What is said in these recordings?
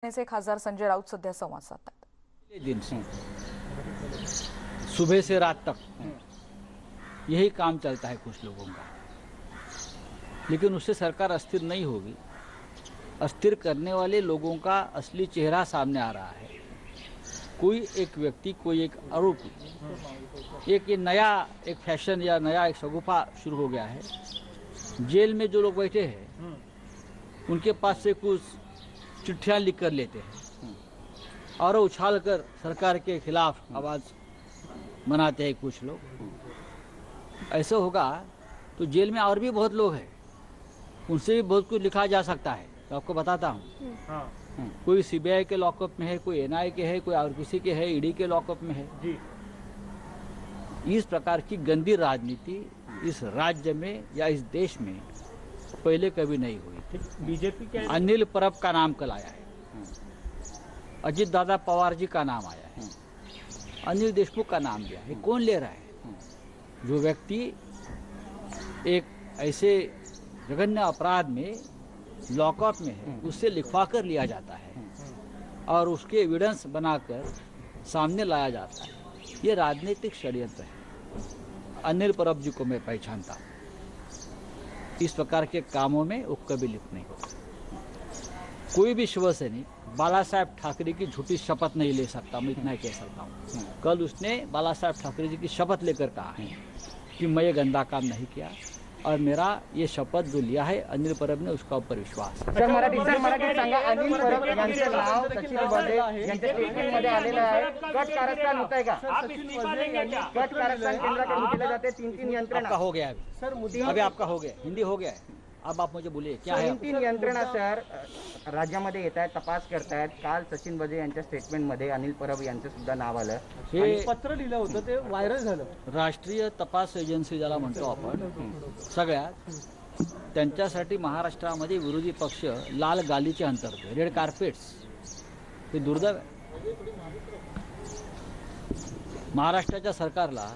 से खासदार संजय राउत सध्या संवाद साधतात। दिन से सुबह से रात तक यही काम चलता है कुछ लोगों का, लेकिन उससे सरकार अस्थिर नहीं होगी। अस्थिर करने वाले लोगों का असली चेहरा सामने आ रहा है। कोई एक व्यक्ति, कोई एक आरोपी, एक ये नया एक फैशन या नया एक शगुफा शुरू हो गया है। जेल में जो लोग बैठे हैं उनके पास से कुछ चिट्ठियाँ लिख कर लेते हैं और उछाल कर सरकार के खिलाफ आवाज़ बनाते हैं कुछ लोग। ऐसा होगा तो जेल में और भी बहुत लोग हैं, उनसे भी बहुत कुछ लिखा जा सकता है। तो आपको बताता हूँ, कोई सीबीआई के लॉकअप में है, कोई एनआईए के है, कोई और किसी के है, ईडी के लॉकअप में है जी। इस प्रकार की गंदी राजनीति इस राज्य में या इस देश में पहले कभी नहीं हुई थी। बीजेपी के अनिल परब का नाम कल आया है, अजित दादा पवार जी का नाम आया है, अनिल देशमुख का नाम लिया है। कौन ले रहा है? जो व्यक्ति एक ऐसे जघन्य अपराध में लॉकअप में है, उससे लिखवा कर लिया जाता है और उसके एविडेंस बनाकर सामने लाया जाता है। ये राजनीतिक षड्यंत्र है। अनिल परब जी को मैं पहचानता हूँ। इस प्रकार के कामों में वो कभी लिप्त नहीं होता। कोई भी शिवसैनिक बाला साहेब ठाकरे की झूठी शपथ नहीं ले सकता, मैं इतना कह सकता हूँ। कल उसने बाला साहेब ठाकरे जी की शपथ लेकर कहा है कि मैं ये गंदा काम नहीं किया और मेरा ये शपथ जो लिया है अनिल परब ने, उसका ऊपर विश्वास है। सर मराठीत सांगा, अनिल परब यांचं नाव सचिन बर्डे यांच्या स्टेटमेंटमध्ये आलेलं आहे। कट कारस्थान होत आहे का? कट कारस्थान केंद्राकडून केले जाते 3-3 यंत्रणा। आपका हो गया अभी आपका हो गया, हिंदी हो गया है। अब आप मुझे बोलिए क्या है? 3 यंत्रणा सर राज्यामध्ये येत आहेत, तपास करतायत। काल सचिन बर्डे यांच्या स्टेटमेंटमध्ये अनिल परब यांचं सुद्धा नाव आलं। हे पत्र लिहिलं होतं, ते व्हायरल झालं। राष्ट्रीय तपास एजन्सी ज्याला म्हणतो आपण, सगळ्यात त्यांच्यासाठी महाराष्ट्रामध्ये विरोधी पक्ष लाल गालीचे अंतरतो, रेड कार्पेट्स, हे दुर्दैव आहे। महाराष्ट्राच्या सरकारला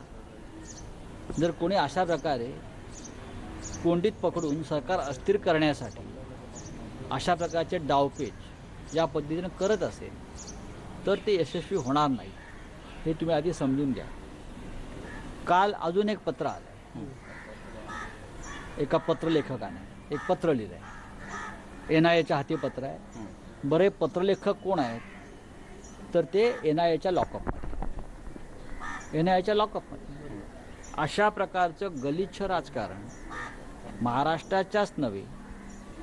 जर कोणी अशा प्रकारे कोंडीत पकडून सरकार अस्थिर करण्यासाठी अशा प्रकारचे डावपेच या पद्धतीने करत असेल तर ते यशस्वी होणार नाही, हे तुम्ही आधी समजून घ्या। काल अजून एक पत्र आलं, एका पत्रलेखकाने एक पत्र लिहिलंय, एनआयएच्या हाती पत्र आहे। बरे पत्रलेखक कोण आहेत? तर ते एनआयएच्या लॉकअपमध्ये। अशा प्रकारचं गलिच्छ राजकारण महाराष्ट्राच्याच नव्हे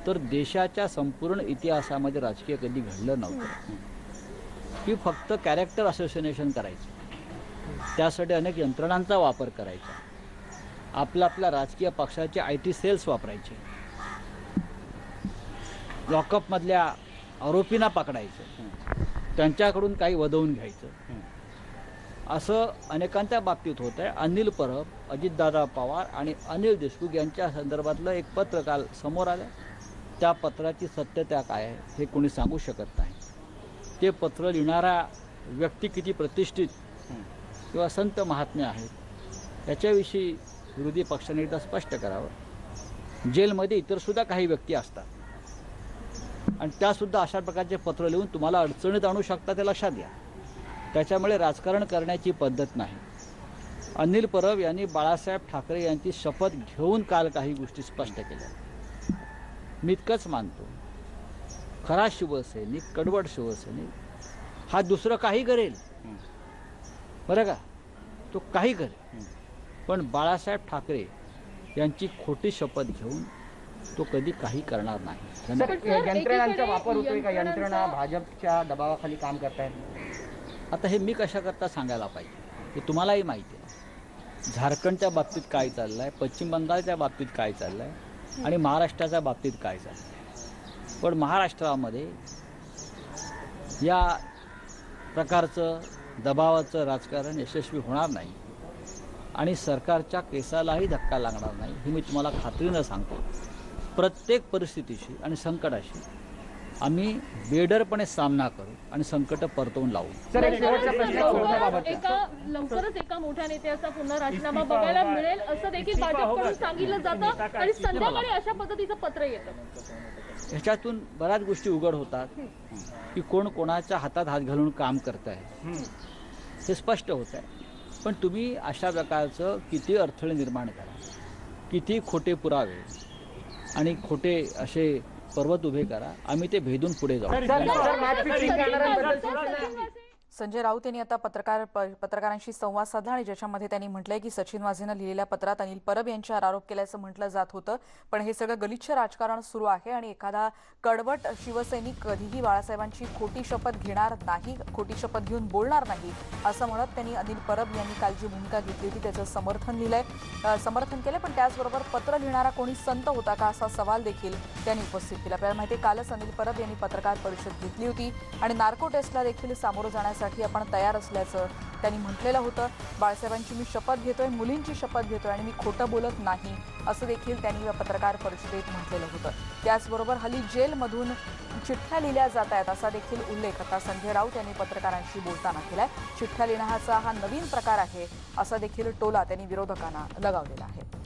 तर देशाच्या संपूर्ण इतिहासामध्ये राजकीय कधी घडलं नव्हतं। की फक्त कॅरेक्टर असोसिएशन करायचं, त्यासाठी अनेक यंत्रणांचा वापर करायचा, आपल्या राजकीय पक्षाचे IT सेल्स वापरायचे, लॉकअपमधल्या आरोपींना पकडायचं, त्यांच्याकडून काही वदवून घ्यायचं, असं अनेकांच्या बाबतीत होत आहे। अनिल परब, अजितदादा पवार आणि अनिल देशमुख यांच्या संदर्भातलं एक पत्र काल समोर आलं। त्या पत्राची सत्यता काय आहे हे कोणी सांगू शकत नाही। ते पत्र लिहिणारा व्यक्ती किती प्रतिष्ठित किंवा संत महात्मे आहेत याच्याविषयी विरोधी पक्षाने एकदा स्पष्ट करावं। जेलमध्ये इतरसुद्धा काही व्यक्ती असतात आणि त्यासुद्धा अशा प्रकारचे पत्र लिहून तुम्हाला अडचणीत आणू शकतात, ते लक्षात घ्या। त्याच्यामुळे राजकारण करण्याची पद्धत नाही। अनिल परब यांनी बाळासाहेब ठाकरे यांची शपथ घेऊन काल काही गोष्टी स्पष्ट केल्या। मी इतकंच मानतो, खरा शिवसैनिक, कडवट शिवसैनिक हा दुसरं काही करेल, बरं का, तो काही करेल, पण बाळासाहेब ठाकरे यांची खोटी शपथ घेऊन तो कधी काही करणार नाही। यंत्रणांचा वापर होतोय का? यंत्रणा भाजपच्या दबावाखाली काम करतायत। आता हे मी कशा करता सांगायला पाहिजे, हे तुम्हालाही माहिती आहे। झारखंडच्या बाबतीत काय चाललं आहे, पश्चिम बंगालच्या बाबतीत काय चाललं आहे आणि महाराष्ट्राच्या बाबतीत काय चाललं आहे। पण महाराष्ट्रामध्ये या प्रकारचं दबावाचं राजकारण यशस्वी होणार नाही आणि सरकारच्या केसालाही धक्का लागणार नाही, हे मी तुम्हाला खात्रीनं सांगतो। प्रत्येक परिस्थितीशी आणि संकटाशी आम्ही बेडरपणे सामना करू आणि संकट परतवून लावू। लवकरच एका मोठ्या नेत्याचा पुन्हा राजीनामा बघायला मिळेल असं देखील भाजपकडून सांगितलं जातं आणि संध्याकाळी अशा पद्धतीचं पत्र येतं। ह्याच्यातून बऱ्याच गोष्टी उघड होतात की कोण कोणाच्या हातात हात घालून काम करत आहे हे स्पष्ट होत आहे. पण तुम्ही अशा प्रकारचं किती अडथळे निर्माण करा, किती खोटे पुरावे आणि खोटे असे पर्वत उभे करा, आम्ही ते भेदून पुढे जाऊ. सर, मॅच फिक्सिंग करणाऱ्यांबद्दल शिवसेना संजय राऊत यांनी आता पत्रकारांशी संवाद साधला आणि ज्याच्यामध्ये त्यांनी म्हटलंय की सचिन वाझेनं लिहिलेल्या पत्रात अनिल परब यांच्यावर आरोप केल्याचं म्हटलं जात होतं, पण हे सगळं गलिच्छ राजकारण सुरू आहे आणि एखादा कडवट शिवसैनिक कधीही बाळासाहेबांची खोटी शपथ घेणार नाही, खोटी शपथ घेऊन बोलणार नाही असं म्हणत त्यांनी अनिल परब यांनी काल जी भूमिका घेतली होती त्याचं समर्थन केलं. पण त्याचबरोबर पत्र लिहिणारा कोणी संत होता का असा सवाल देखील त्यांनी उपस्थित केला. आपल्याला माहिती आहे कालच अनिल परब यांनी पत्रकार परिषद घेतली होती आणि नार्को टेस्टला देखील सामोरं जाण्यासाठी आपण तयार असल्याचं त्यांनी म्हटलेलं होतं. बाळासाहेबांची मी शपथ घेतोय, मुलींची शपथ घेतोय आणि मी खोटं बोलत नाही असं देखील त्यांनी पत्रकार परिषदेत म्हटलेलं होतं. त्याचबरोबर हल्ली जेलमधून चिठ्ठ्या लिहिल्या जात आहेत असा देखील उल्लेख आता संजय राऊत यांनी पत्रकारांशी बोलताना केलाय. चिठ्ठ्या लिहिण्याचा हा नवीन प्रकार आहे असा देखील टोला त्यांनी विरोधकांना लगावलेला आहे.